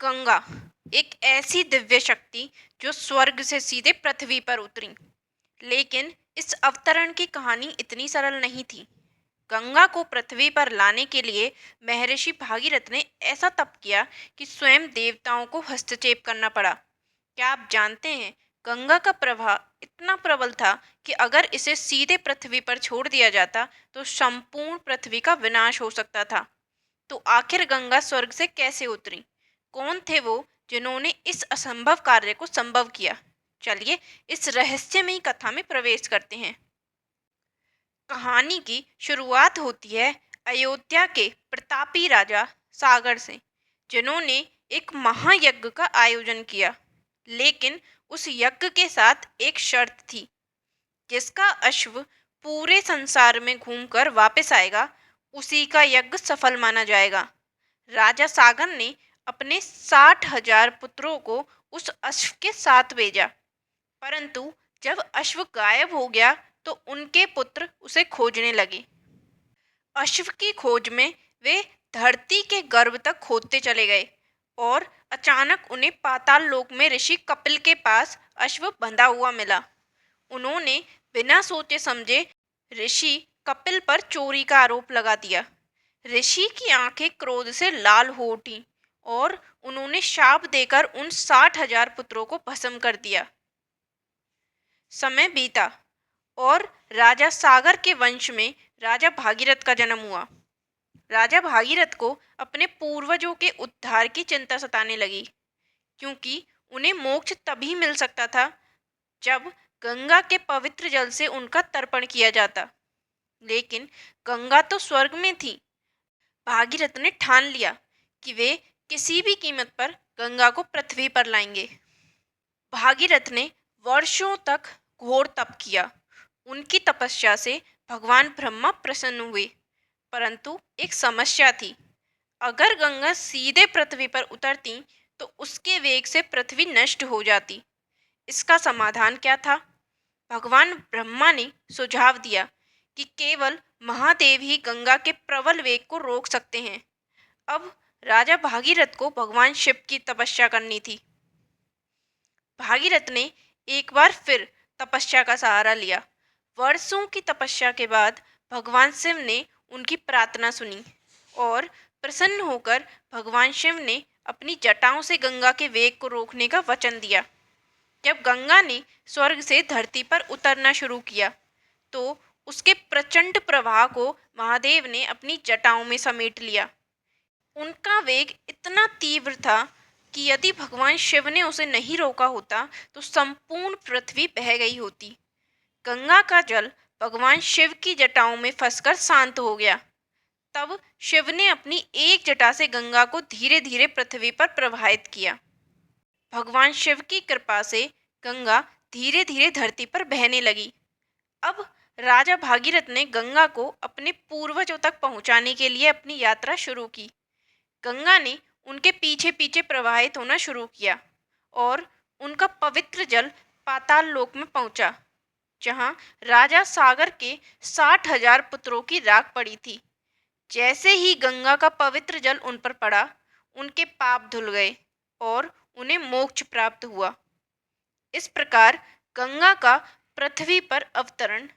गंगा एक ऐसी दिव्य शक्ति जो स्वर्ग से सीधे पृथ्वी पर उतरी। लेकिन इस अवतरण की कहानी इतनी सरल नहीं थी। गंगा को पृथ्वी पर लाने के लिए महर्षि भागीरथ ने ऐसा तप किया कि स्वयं देवताओं को हस्तक्षेप करना पड़ा। क्या आप जानते हैं, गंगा का प्रवाह इतना प्रबल था कि अगर इसे सीधे पृथ्वी पर छोड़ दिया जाता तो संपूर्ण पृथ्वी का विनाश हो सकता था। तो आखिर गंगा स्वर्ग से कैसे उतरी? कौन थे वो जिन्होंने इस असंभव कार्य को संभव किया? चलिए इस रहस्यमयी कथा में प्रवेश करते हैं। कहानी की शुरुआत होती है अयोध्या के प्रतापी राजा सागर से, जिन्होंने एक महायज्ञ का आयोजन किया। लेकिन उस यज्ञ के साथ एक शर्त थी, जिसका अश्व पूरे संसार में घूमकर वापस आएगा उसी का यज्ञ सफल माना जाएगा। राजा सागर ने अपने 60,000 पुत्रों को उस अश्व के साथ भेजा, परंतु जब अश्व गायब हो गया तो उनके पुत्र उसे खोजने लगे। अश्व की खोज में वे धरती के गर्भ तक खोदते चले गए और अचानक उन्हें पाताल लोक में ऋषि कपिल के पास अश्व बंधा हुआ मिला। उन्होंने बिना सोचे समझे ऋषि कपिल पर चोरी का आरोप लगा दिया। ऋषि की आंखें क्रोध से लाल हो उठी और उन्होंने शाप देकर उन 60,000 पुत्रों को भस्म कर दिया। समय बीता और राजा सागर के वंश में राजा भागीरथ का जन्म हुआ। राजा भागीरथ को अपने पूर्वजों के उद्धार की चिंता सताने लगी, क्योंकि उन्हें मोक्ष तभी मिल सकता था जब गंगा के पवित्र जल से उनका तर्पण किया जाता। लेकिन गंगा तो स्वर्ग में थी। भागीरथ ने ठान लिया कि वे किसी भी कीमत पर गंगा को पृथ्वी पर लाएंगे। भागीरथ ने वर्षों तक घोर तप किया। उनकी तपस्या से भगवान ब्रह्मा प्रसन्न हुए, परंतु एक समस्या थी। अगर गंगा सीधे पृथ्वी पर उतरती तो उसके वेग से पृथ्वी नष्ट हो जाती। इसका समाधान क्या था? भगवान ब्रह्मा ने सुझाव दिया कि केवल महादेव ही गंगा के प्रबल वेग को रोक सकते हैं। अब राजा भागीरथ को भगवान शिव की तपस्या करनी थी। भागीरथ ने एक बार फिर तपस्या का सहारा लिया। वर्षों की तपस्या के बाद भगवान शिव ने उनकी प्रार्थना सुनी और प्रसन्न होकर भगवान शिव ने अपनी जटाओं से गंगा के वेग को रोकने का वचन दिया। जब गंगा ने स्वर्ग से धरती पर उतरना शुरू किया तो उसके प्रचंड प्रवाह को महादेव ने अपनी जटाओं में समेट लिया। उनका वेग इतना तीव्र था कि यदि भगवान शिव ने उसे नहीं रोका होता तो संपूर्ण पृथ्वी बह गई होती। गंगा का जल भगवान शिव की जटाओं में फंसकर शांत हो गया। तब शिव ने अपनी एक जटा से गंगा को धीरे धीरे पृथ्वी पर प्रवाहित किया। भगवान शिव की कृपा से गंगा धीरे धीरे धरती पर बहने लगी। अब राजा भागीरथ ने गंगा को अपने पूर्वजों तक पहुंचाने के लिए अपनी यात्रा शुरू की। गंगा ने उनके पीछे पीछे प्रवाहित होना शुरू किया और उनका पवित्र जल पाताल लोक में पहुंचा, जहां राजा सागर के 60,000 पुत्रों की राख पड़ी थी। जैसे ही गंगा का पवित्र जल उन पर पड़ा, उनके पाप धुल गए और उन्हें मोक्ष प्राप्त हुआ। इस प्रकार गंगा का पृथ्वी पर अवतरण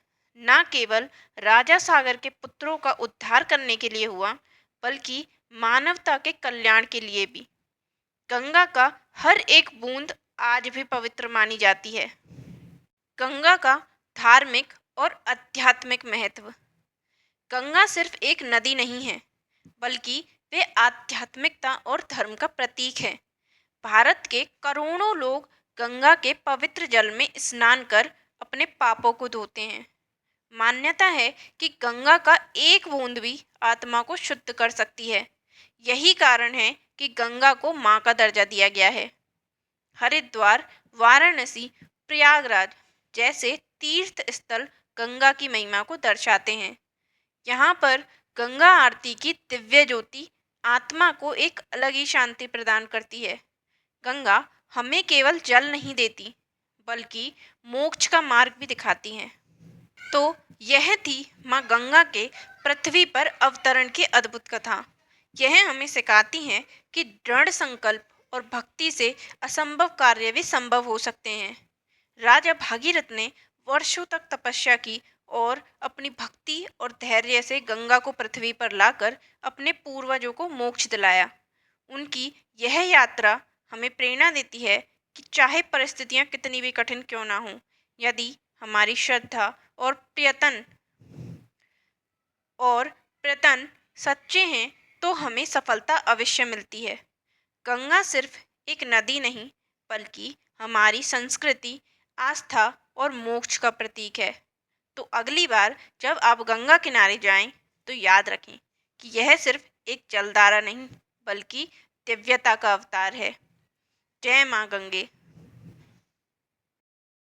न केवल राजा सागर के पुत्रों का उद्धार करने के लिए हुआ, बल्कि मानवता के कल्याण के लिए भी। गंगा का हर एक बूंद आज भी पवित्र मानी जाती है। गंगा का धार्मिक और आध्यात्मिक महत्व। गंगा सिर्फ एक नदी नहीं है, बल्कि वे आध्यात्मिकता और धर्म का प्रतीक है। भारत के करोड़ों लोग गंगा के पवित्र जल में स्नान कर अपने पापों को धोते हैं। मान्यता है कि गंगा का एक बूंद भी आत्मा को शुद्ध कर सकती है। यही कारण है कि गंगा को मां का दर्जा दिया गया है। हरिद्वार, वाराणसी, प्रयागराज जैसे तीर्थ स्थल गंगा की महिमा को दर्शाते हैं। यहाँ पर गंगा आरती की दिव्य ज्योति आत्मा को एक अलग ही शांति प्रदान करती है। गंगा हमें केवल जल नहीं देती, बल्कि मोक्ष का मार्ग भी दिखाती हैं। तो यह थी माँ गंगा के पृथ्वी पर अवतरण की अद्भुत कथा। यह हमें सिखाती है कि दृढ़ संकल्प और भक्ति से असंभव कार्य भी संभव हो सकते हैं। राजा भागीरथ ने वर्षों तक तपस्या की और अपनी भक्ति और धैर्य से गंगा को पृथ्वी पर लाकर अपने पूर्वजों को मोक्ष दिलाया। उनकी यह यात्रा हमें प्रेरणा देती है कि चाहे परिस्थितियां कितनी भी कठिन क्यों ना हों, यदि हमारी श्रद्धा और प्रयत्न सच्चे हैं तो हमें सफलता अवश्य मिलती है। गंगा सिर्फ एक नदी नहीं, बल्कि हमारी संस्कृति, आस्था और मोक्ष का प्रतीक है। तो अगली बार जब आप गंगा किनारे जाएं, तो याद रखें कि यह सिर्फ एक जलधारा नहीं, बल्कि दिव्यता का अवतार है। जय माँ गंगे।